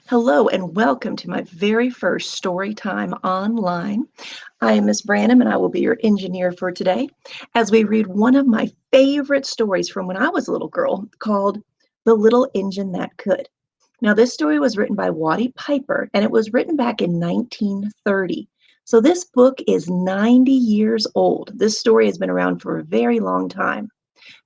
Hello and welcome to my very first story time online. I am Miss Branham and I will be your engineer for today as we read one of my favorite stories from when I was a little girl called The Little Engine That Could. Now, this story was written by Watty Piper and it was written back in 1930. So this book is 90 years old. This story has been around for a very long time.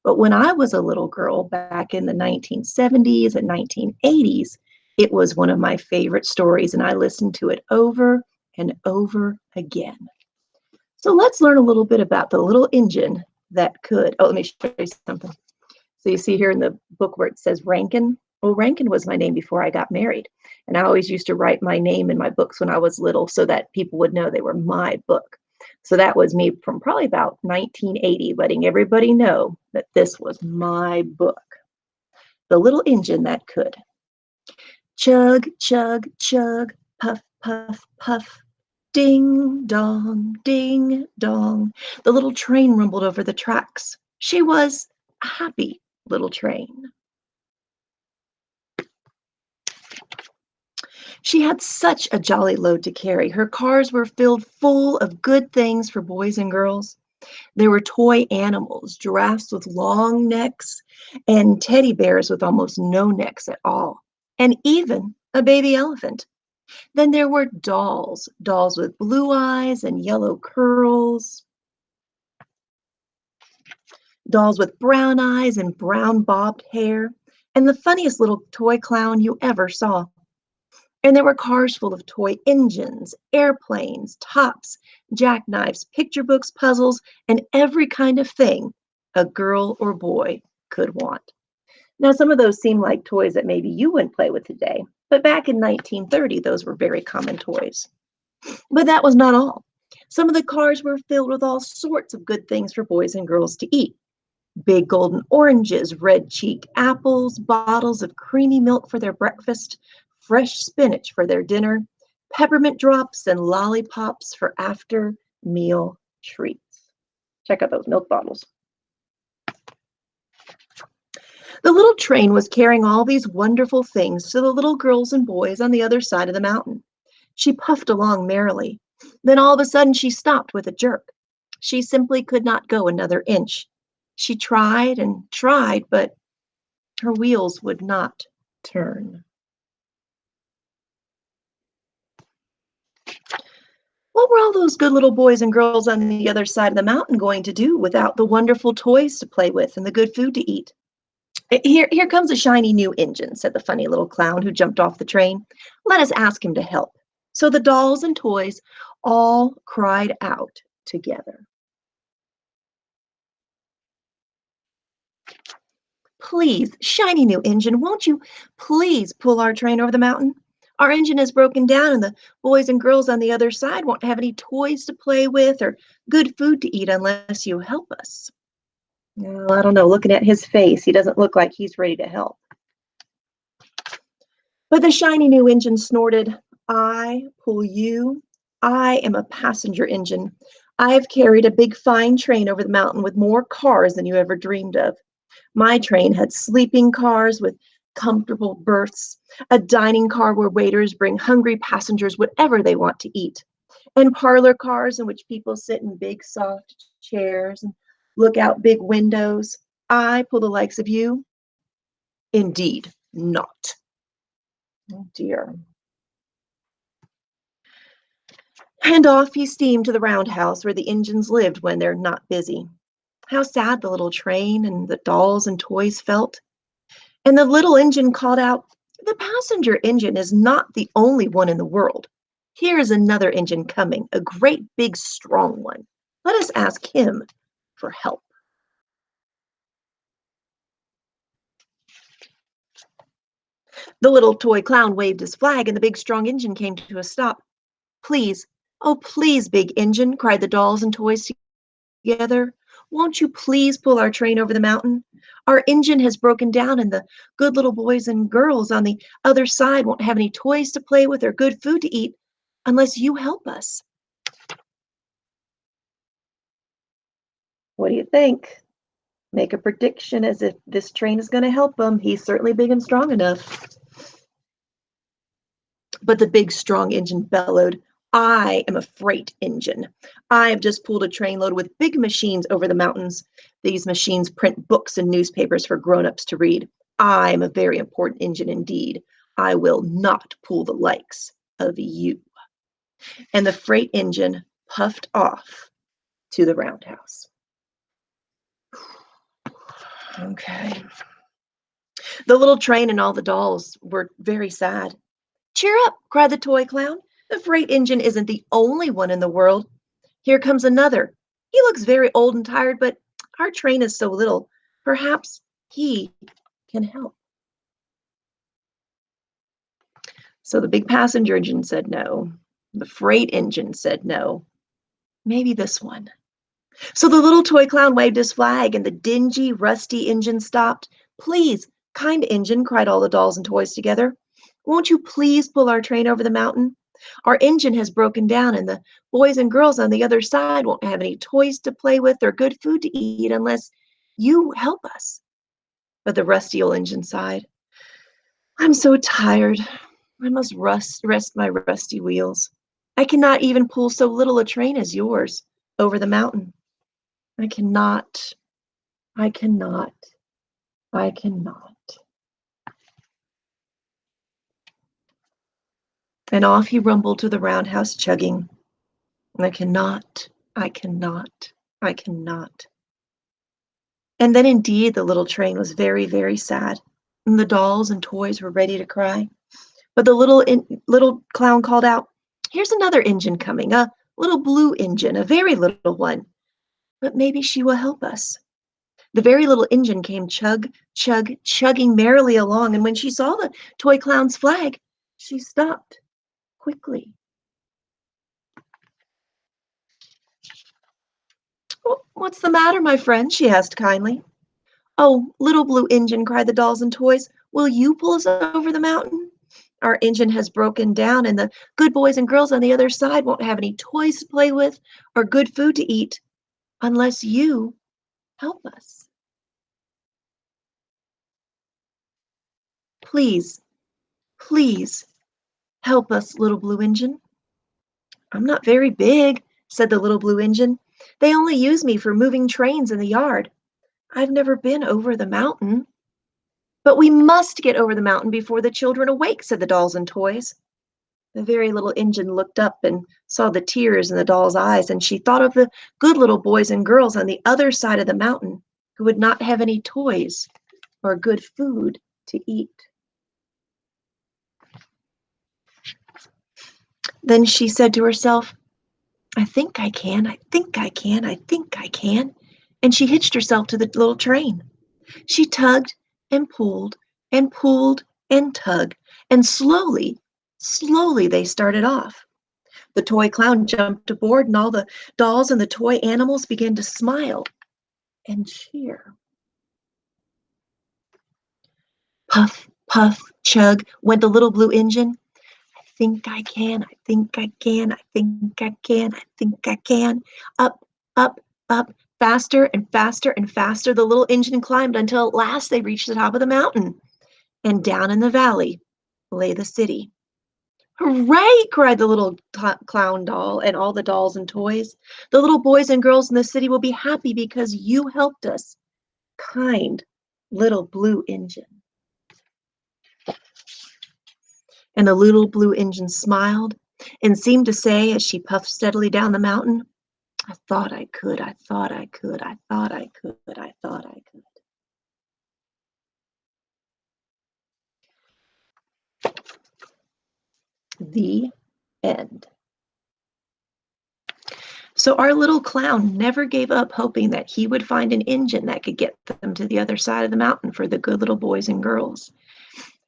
But when I was a little girl back in the 1970s and 1980s, it was one of my favorite stories, and I listened to it over and over again. So let's learn a little bit about the little engine that could. Oh, let me show you something. So you see here in the book where it says Rankin. Well, Rankin was my name before I got married. And I always used to write my name in my books when I was little so that people would know they were my book. So that was me from probably about 1980, letting everybody know that this was my book. The Little Engine That Could. Chug, chug, chug, puff, puff, puff. Ding dong, ding dong. The little train rumbled over the tracks. She was a happy little train. She had such a jolly load to carry. Her cars were filled full of good things for boys and girls. There were toy animals, giraffes with long necks, and teddy bears with almost no necks at all, and even a baby elephant. Then there were dolls, dolls with blue eyes and yellow curls, dolls with brown eyes and brown bobbed hair, and the funniest little toy clown you ever saw. And there were cars full of toy engines, airplanes, tops, jackknives, picture books, puzzles, and every kind of thing a girl or boy could want. Now, some of those seem like toys that maybe you wouldn't play with today, but back in 1930, those were very common toys. But that was not all. Some of the cars were filled with all sorts of good things for boys and girls to eat. Big golden oranges, red cheek apples, bottles of creamy milk for their breakfast, fresh spinach for their dinner, peppermint drops and lollipops for after meal treats. Check out those milk bottles. The little train was carrying all these wonderful things to the little girls and boys on the other side of the mountain. She puffed along merrily. Then all of a sudden she stopped with a jerk. She simply could not go another inch. She tried and tried, but her wheels would not turn. What were all those good little boys and girls on the other side of the mountain going to do without the wonderful toys to play with and the good food to eat? Here comes a shiny new engine, said the funny little clown who jumped off the train. Let us ask him to help. So the dolls and toys all cried out together. Please, shiny new engine, won't you please pull our train over the mountain? Our engine is broken down and the boys and girls on the other side won't have any toys to play with or good food to eat unless you help us. Well, I don't know. Looking at his face, he doesn't look like he's ready to help. But the shiny new engine snorted, I pull you. I am a passenger engine. I've carried a big fine train over the mountain with more cars than you ever dreamed of. My train had sleeping cars with comfortable berths, a dining car where waiters bring hungry passengers whatever they want to eat, and parlor cars in which people sit in big soft chairs and look out big windows. I pull the likes of you? Indeed not. Oh dear. And off he steamed to the roundhouse where the engines lived when they're not busy. How sad the little train and the dolls and toys felt. And the little engine called out, the passenger engine is not the only one in the world. Here is another engine coming, a great big strong one. Let us ask him for help. The little toy clown waved his flag and the big strong engine came to a stop. Please, oh please, big engine, cried the dolls and toys together. Won't you please pull our train over the mountain? Our engine has broken down and the good little boys and girls on the other side won't have any toys to play with or good food to eat unless you help us. What do you think? Make a prediction as if this train is going to help him. He's certainly big and strong enough. But the big, strong engine bellowed, "I am a freight engine. I have just pulled a trainload with big machines over the mountains. These machines print books and newspapers for grown-ups to read. I am a very important engine indeed. I will not pull the likes of you." And the freight engine puffed off to the roundhouse. Okay. The little train and all the dolls were very sad. "Cheer up," cried the toy clown. "The freight engine isn't the only one in the world. Here comes another. He looks very old and tired, but our train is so little. Perhaps he can help." So the big passenger engine said no. The freight engine said no. Maybe this one. So the little toy clown waved his flag, and the dingy, rusty engine stopped. "Please, kind engine," cried all the dolls and toys together, "won't you please pull our train over the mountain? Our engine has broken down, and the boys and girls on the other side won't have any toys to play with or good food to eat unless you help us." But the rusty old engine sighed. "I'm so tired. I must rest my rusty wheels. I cannot even pull so little a train as yours over the mountain. I cannot, I cannot, I cannot." And off he rumbled to the roundhouse, chugging, "I cannot, I cannot, I cannot." And then indeed the little train was very, very sad, and the dolls and toys were ready to cry. But the little clown called out, "Here's another engine coming, a little blue engine, a very little one. But maybe she will help us." The very little engine came chug, chug, chugging merrily along, and when she saw the toy clown's flag, she stopped quickly. "What's the matter, my friend?" she asked kindly. "Oh, little blue engine," cried the dolls and toys, "will you pull us over the mountain? Our engine has broken down, and the good boys and girls on the other side won't have any toys to play with or good food to eat unless you help us. Please, please help us, little blue engine." "I'm not very big," said the little blue engine. "They only use me for moving trains in the yard. I've never been over the mountain." "But we must get over the mountain before the children awake," said the dolls and toys. The very little engine looked up and saw the tears in the doll's eyes, and she thought of the good little boys and girls on the other side of the mountain who would not have any toys or good food to eat. Then she said to herself, "I think I can, I think I can, I think I can." And she hitched herself to the little train. She tugged and pulled and pulled and tugged, and slowly, slowly they started off. The toy clown jumped aboard, and all the dolls and the toy animals began to smile and cheer. Puff, puff, chug went the little blue engine. "I think I can, I think I can, I think I can, I think I can." Up, up, up, faster and faster and faster the little engine climbed until at last they reached the top of the mountain. And down in the valley lay the city. "Hooray!" cried the little clown doll and all the dolls and toys. "The little boys and girls in the city will be happy because you helped us, kind little blue engine." And the little blue engine smiled and seemed to say as she puffed steadily down the mountain, "I thought I could, I thought I could, I thought I could, I thought I could." The end. So our little clown never gave up hoping that he would find an engine that could get them to the other side of the mountain for the good little boys and girls.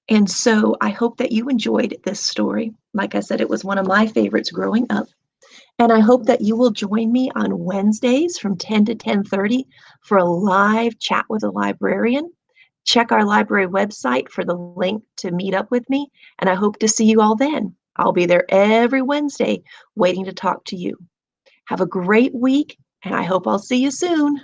And so I hope that you enjoyed this story. Like I said, it was one of my favorites growing up. And I hope that you will join me on Wednesdays from 10 to 10:30 for a live chat with a librarian. Check our library website for the link to meet up with me, and I hope to see you all then. I'll be there every Wednesday waiting to talk to you. Have a great week, and I hope I'll see you soon.